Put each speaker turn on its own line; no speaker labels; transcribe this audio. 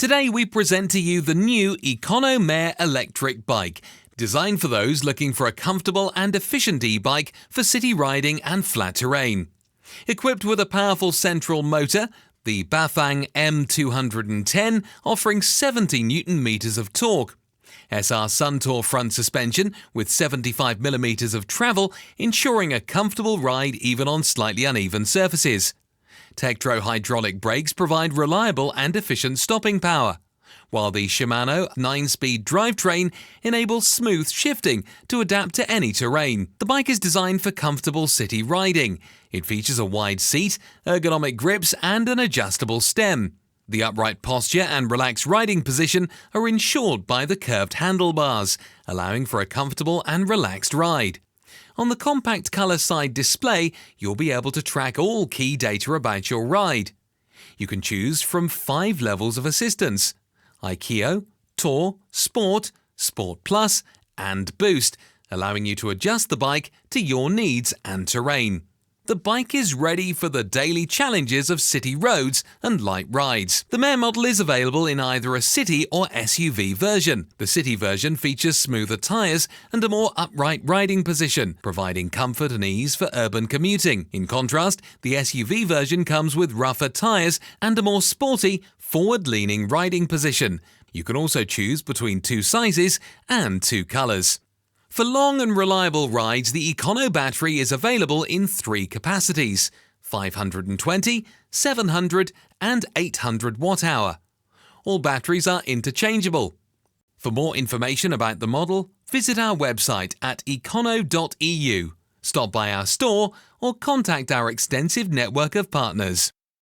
Today we present to you the new ECONO Mare electric bike, designed for those looking for a comfortable and efficient e-bike for city riding and flat terrain. Equipped with a powerful central motor, the Bafang M210 offering 70 Nm of torque. SR Suntour front suspension with 75mm of travel, ensuring a comfortable ride even on slightly uneven surfaces. Tektro hydraulic brakes provide reliable and efficient stopping power, while the Shimano 9-speed drivetrain enables smooth shifting to adapt to any terrain. The bike is designed for comfortable city riding. It features a wide seat, ergonomic grips and an adjustable stem. The upright posture and relaxed riding position are ensured by the curved handlebars, allowing for a comfortable and relaxed ride. On the compact colour side display, you'll be able to track all key data about your ride. You can choose from 5 levels of assistance: ECO, Tour, Sport, Sport Plus and Boost, allowing you to adjust the bike to your needs and terrain. The bike is ready for the daily challenges of city roads and light rides. The Mare model is available in either a city or SUV version. The city version features smoother tyres and a more upright riding position, providing comfort and ease for urban commuting. In contrast, the SUV version comes with rougher tyres and a more sporty, forward-leaning riding position. You can also choose between 2 sizes and 2 colours. For long and reliable rides, the ECONO battery is available in 3 capacities: 520, 700 and 800 watt-hour. All batteries are interchangeable. For more information about the model, visit our website at econo.eu, stop by our store or contact our extensive network of partners.